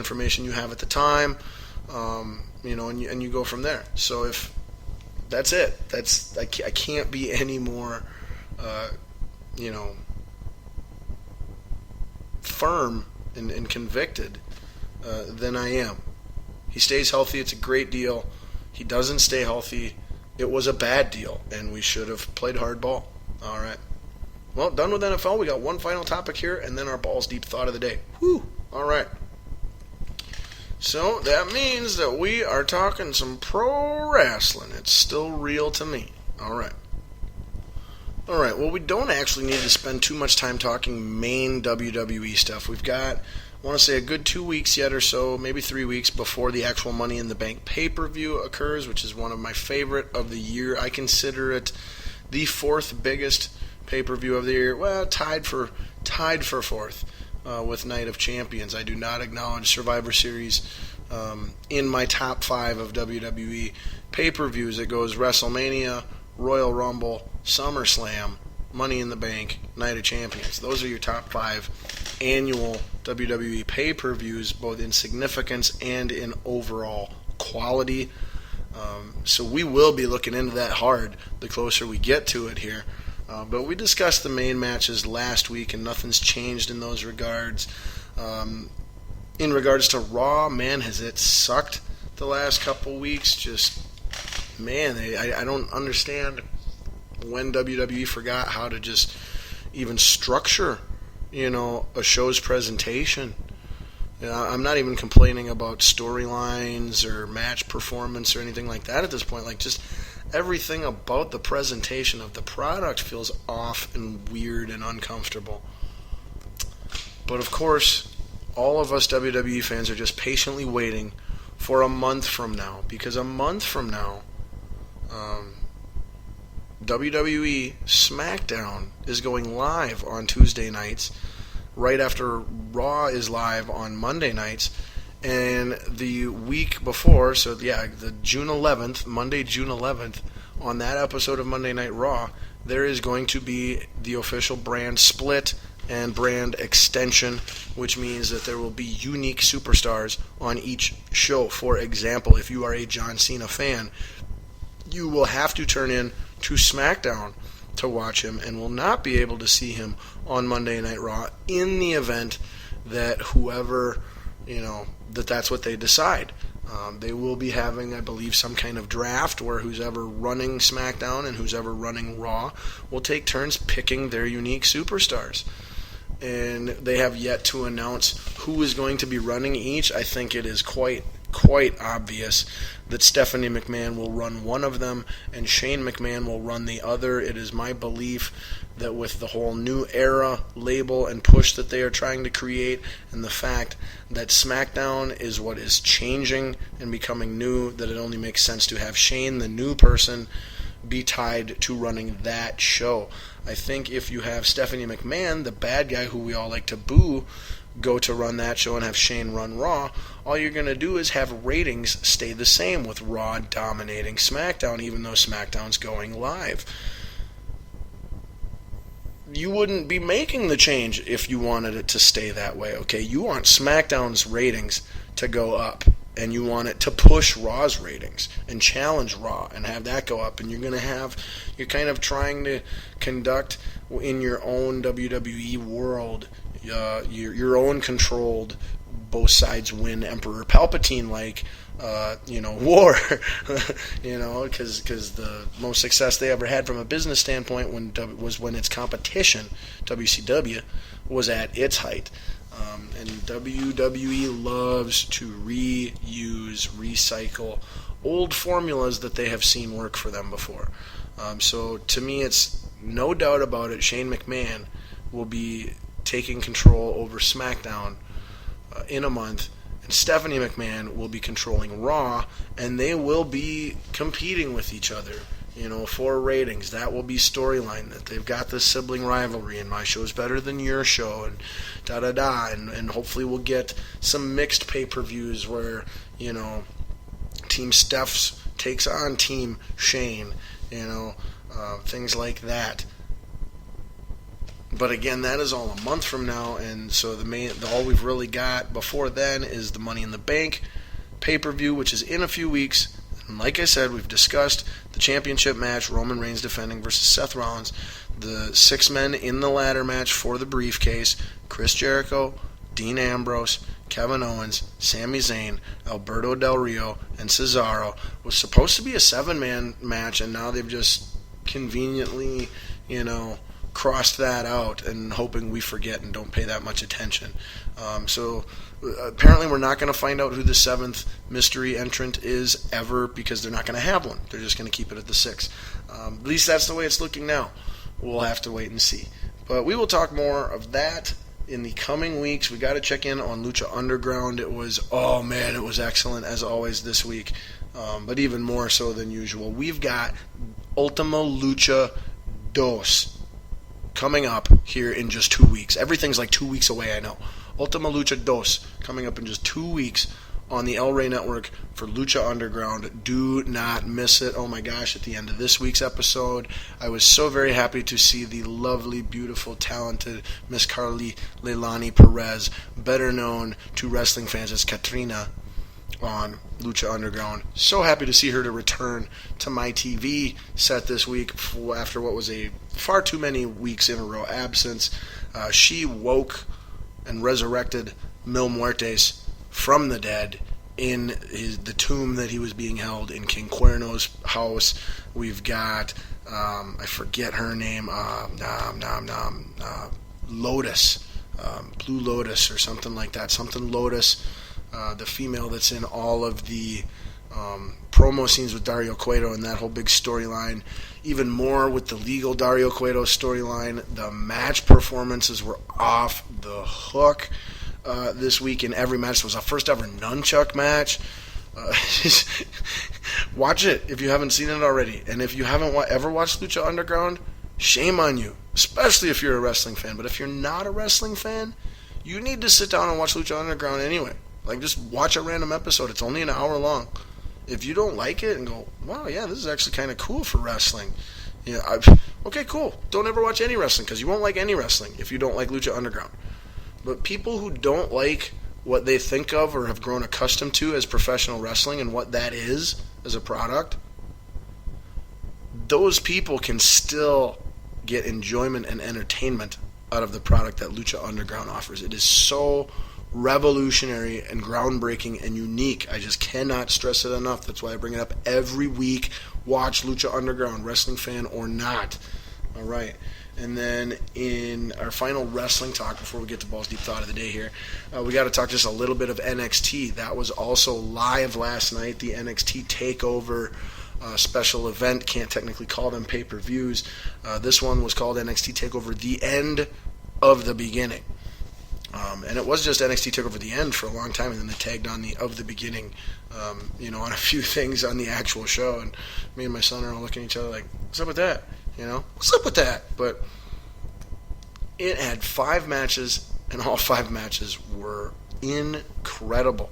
information you have at the time, and you go from there. So if that's it, I can't be any more, firm and convicted than I am. He stays healthy, it's a great deal. He doesn't stay healthy, it was a bad deal, and we should have played hardball. All right. Well, done with NFL. We got one final topic here, and then our balls deep thought of the day. Whew. All right. So that means that we are talking some pro wrestling. It's still real to me. All right. All right. Well, we don't actually need to spend too much time talking main WWE stuff. We've got, I want to say, a good 2 weeks yet or so, maybe 3 weeks before the actual Money in the Bank pay-per-view occurs, which is one of my favorite of the year. I consider it the fourth biggest pay-per-view of the year. Well, tied for fourth with Night of Champions. I do not acknowledge Survivor Series in my top 5 of WWE pay-per-views. It goes WrestleMania, Royal Rumble, SummerSlam, Money in the Bank, Night of Champions. Those are your top 5 annual WWE pay-per-views, both in significance and in overall quality. So we will be looking into that hard the closer we get to it here. But we discussed the main matches last week, and nothing's changed in those regards. In regards to Raw, man, has it sucked the last couple weeks? Just, man, I don't understand when WWE forgot how to just even structure, a show's presentation. I'm not even complaining about storylines or match performance or anything like that at this point. Like, just everything about the presentation of the product feels off and weird and uncomfortable. But of course, all of us WWE fans are just patiently waiting for a month from now, because a month from now, WWE SmackDown is going live on Tuesday nights, right after Raw is live on Monday nights. And the week before, so yeah, the June 11th, Monday, June 11th, on that episode of Monday Night Raw, there is going to be the official brand split and brand extension, which means that there will be unique superstars on each show. For example, if you are a John Cena fan, you will have to turn in to SmackDown to watch him and will not be able to see him on Monday Night Raw in the event that whoever, that's what they decide. They will be having, I believe, some kind of draft where who's ever running SmackDown and who's ever running Raw will take turns picking their unique superstars. And they have yet to announce who is going to be running each. I think it is quite obvious that Stephanie McMahon will run one of them and Shane McMahon will run the other. It is my belief that with the whole new era label and push that they are trying to create, and the fact that SmackDown is what is changing and becoming new, that it only makes sense to have Shane, the new person, be tied to running that show. I think if you have Stephanie McMahon, the bad guy who we all like to boo, go to run that show and have Shane run Raw, all you're going to do is have ratings stay the same, with Raw dominating SmackDown, even though SmackDown's going live. You wouldn't be making the change if you wanted it to stay that way, okay? You want SmackDown's ratings to go up, and you want it to push Raw's ratings and challenge Raw and have that go up, and you're kind of trying to conduct in your own WWE world your own controlled, both sides win Emperor Palpatine war, because the most success they ever had from a business standpoint was when its competition, WCW, was at its height. And WWE loves to recycle old formulas that they have seen work for them before. So to me, it's no doubt about it, Shane McMahon will be taking control over SmackDown in a month, and Stephanie McMahon will be controlling Raw, and they will be competing with each other, for ratings. That will be storyline, that they've got this sibling rivalry, and my show's better than your show, and da-da-da, and hopefully we'll get some mixed pay-per-views where, Team Steph's takes on Team Shane, things like that. But again, that is all a month from now, and so all we've really got before then is the Money in the Bank pay-per-view, which is in a few weeks. And like I said, we've discussed the championship match, Roman Reigns defending versus Seth Rollins, the 6 men in the ladder match for the briefcase, Chris Jericho, Dean Ambrose, Kevin Owens, Sami Zayn, Alberto Del Rio, and Cesaro. Was supposed to be a 7-man match, and now they've just conveniently, crossed that out and hoping we forget and don't pay that much attention. So apparently we're not going to find out who the 7th mystery entrant is ever, because they're not going to have one. They're just going to keep it at the 6. At least that's the way it's looking now. We'll have to wait and see. But we will talk more of that in the coming weeks. We got to check in on Lucha Underground. It was excellent as always this week, but even more so than usual. We've got Ultima Lucha Dos coming up here in just 2 weeks. Everything's like 2 weeks away, I know. Ultima Lucha Dos coming up in just 2 weeks on the El Rey Network for Lucha Underground. Do not miss it. Oh my gosh, at the end of this week's episode, I was so very happy to see the lovely, beautiful, talented Miss Carly Leilani Perez, better known to wrestling fans as Katrina, on Lucha Underground. So happy to see her to return to my TV set this week after what was a far too many weeks in a row absence. She woke and resurrected Mil Muertes from the dead in the tomb that he was being held in King Cuerno's house. We've got, I forget her name, Lotus, Blue Lotus or something like that, something Lotus, the female that's in all of the promo scenes with Dario Cueto and that whole big storyline. Even more with the legal Dario Cueto storyline. The match performances were off the hook this week in every match. It was our first ever nunchuck match. Watch it if you haven't seen it already. And if you haven't ever watched Lucha Underground, shame on you, especially if you're a wrestling fan. But if you're not a wrestling fan, you need to sit down and watch Lucha Underground anyway. Like, just watch a random episode. It's only an hour long. If you don't like it and go, wow, yeah, this is actually kind of cool for wrestling. Yeah, okay, cool. Don't ever watch any wrestling, because you won't like any wrestling if you don't like Lucha Underground. But people who don't like what they think of or have grown accustomed to as professional wrestling and what that is as a product, those people can still get enjoyment and entertainment out of the product that Lucha Underground offers. It is so revolutionary and groundbreaking and unique. I just cannot stress it enough. That's why I bring it up every week. Watch Lucha Underground, wrestling fan or not. All right. And then in our final wrestling talk before we get to Balls Deep Thought of the day here, we got to talk just a little bit of NXT. That was also live last night, the NXT TakeOver special event. Can't technically call them pay-per-views. This one was called NXT TakeOver The End of the Beginning. And it was just NXT TakeOver The End for a long time, and then they tagged on the Of the Beginning, on a few things on the actual show. And me and my son are all looking at each other like, what's up with that? What's up with that? But it had 5 matches, and all 5 matches were incredible.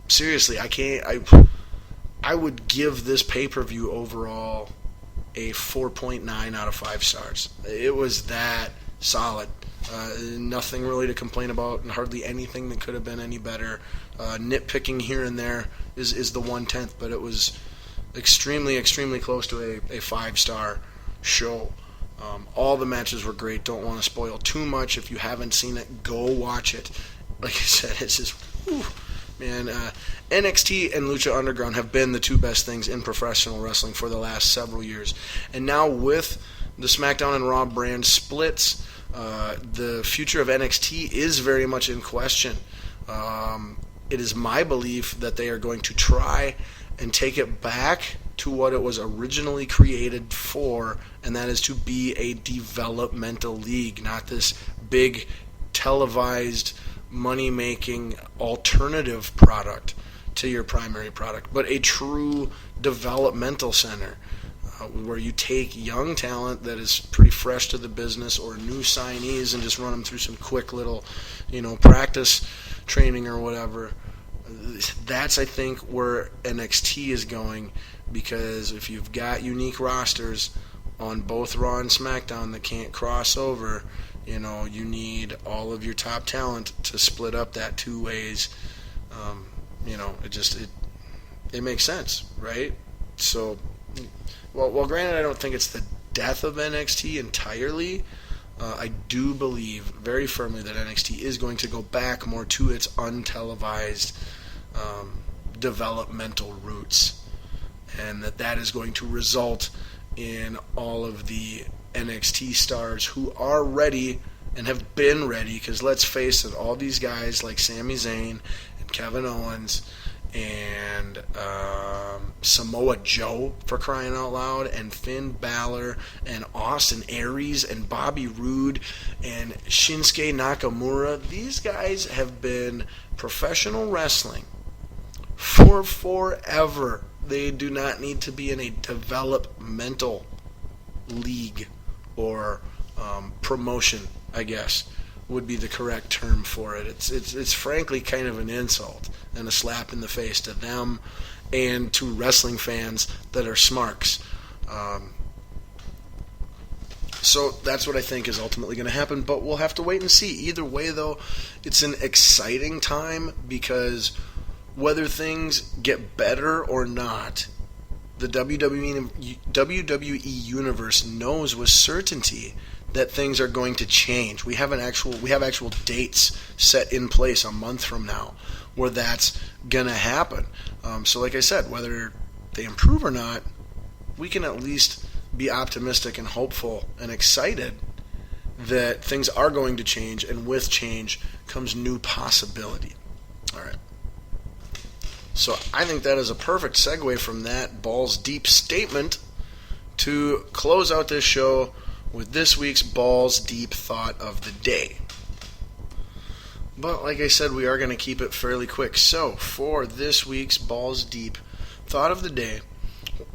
Seriously, I would give this pay-per-view overall a 4.9 out of 5 stars. It was that solid. Nothing really to complain about, and hardly anything that could have been any better. Nitpicking here and there is the 1/10, but it was extremely, extremely close to a 5-star show. All the matches were great. Don't want to spoil too much. If you haven't seen it, go watch it. Like I said, it's just, man. NXT and Lucha Underground have been the 2 best things in professional wrestling for the last several years. And now with the SmackDown and Raw brand splits, the future of NXT is very much in question. It is my belief that they are going to try and take it back to what it was originally created for, and that is to be a developmental league, not this big televised money-making alternative product to your primary product, but a true developmental center where you take young talent that is pretty fresh to the business or new signees and just run them through some quick little, practice training or whatever. That's, I think, where NXT is going, because if you've got unique rosters, on both Raw and SmackDown that can't cross over. You know, you need all of your top talent to split up that two ways. You know, it makes sense, right? So, well, granted, I don't think it's the death of NXT entirely. I do believe very firmly that NXT is going to go back more to its untelevised developmental roots, and that is going to result in all of the NXT stars who are ready and have been ready, because let's face it, all these guys like Sami Zayn and Kevin Owens and Samoa Joe, for crying out loud, and Finn Balor and Austin Aries and Bobby Roode and Shinsuke Nakamura, these guys have been professional wrestling for forever. They do not need to be in a developmental league or promotion, I guess, would be the correct term for it. It's frankly kind of an insult and a slap in the face to them and to wrestling fans that are smarks. So that's what I think is ultimately going to happen, but we'll have to wait and see. Either way, though, it's an exciting time, because whether things get better or not, the WWE universe knows with certainty that things are going to change. We have actual dates set in place a month from now where that's gonna happen. So like I said, whether they improve or not, we can at least be optimistic and hopeful and excited that things are going to change, and with change comes new possibility. All right. So I think that is a perfect segue from that balls deep statement to close out this show with this week's balls deep thought of the day. But like I said, we are going to keep it fairly quick. So for this week's balls deep thought of the day,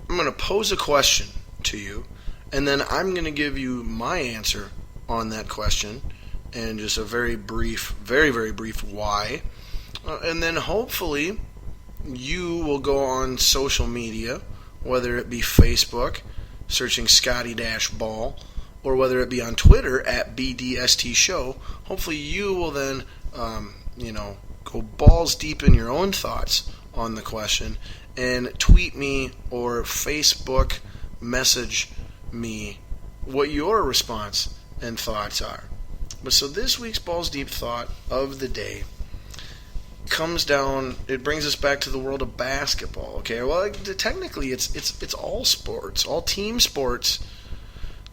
I'm going to pose a question to you, and then I'm going to give you my answer on that question, and just a very brief, very, very brief why. And then hopefully you will go on social media, whether it be Facebook, searching Scotty-Ball, or whether it be on Twitter at BDST Show. Hopefully you will then, go balls deep in your own thoughts on the question and tweet me or Facebook message me what your response and thoughts are. But so this week's balls deep thought of the day comes down, it brings us back to the world of basketball. Okay, well, technically it's all sports, all team sports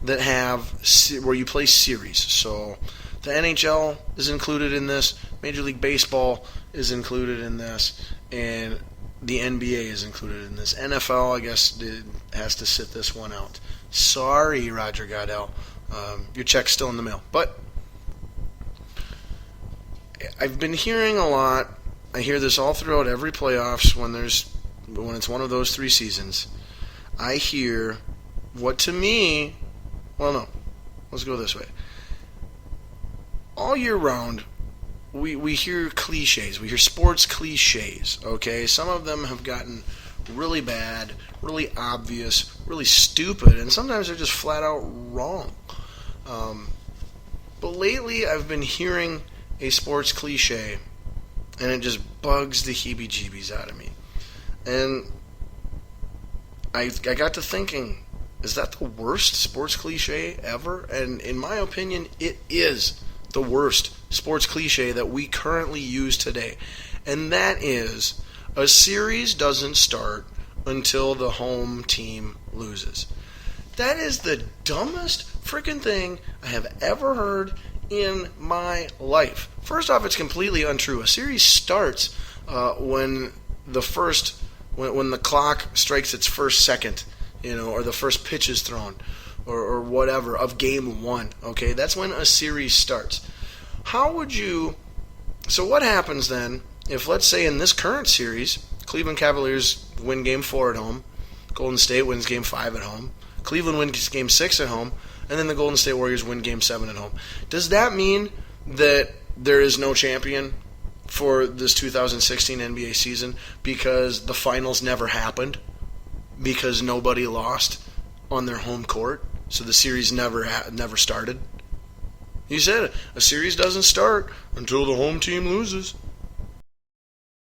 that have where you play series. So the NHL is included in this, Major League Baseball is included in this, and the NBA is included in this. NFL, I guess, has to sit this one out. Sorry, Roger Goodell, your check's still in the mail. But I've been hearing a lot. I hear this all throughout every playoffs when it's one of those 3 seasons. I hear what to me, well, no, let's go this way. All year round, we hear cliches. We hear sports cliches, okay? Some of them have gotten really bad, really obvious, really stupid, and sometimes they're just flat out wrong. But lately, I've been hearing a sports cliche, and it just bugs the heebie-jeebies out of me. And I got to thinking, is that the worst sports cliche ever? And in my opinion, it is the worst sports cliche that we currently use today. And that is, a series doesn't start until the home team loses. That is the dumbest freaking thing I have ever heard in my life. First off, it's completely untrue. A series starts when the clock strikes its first second, or the first pitch is thrown, or whatever, of game 1. Okay, that's when a series starts. So what happens then if, let's say, in this current series, Cleveland Cavaliers win game 4 at home, Golden State wins game 5 at home, Cleveland wins game 6 at home, and then the Golden State Warriors win game 7 at home? Does that mean that there is no champion for this 2016 NBA season because the finals never happened? Because nobody lost on their home court? So the series never started. He said a series doesn't start until the home team loses.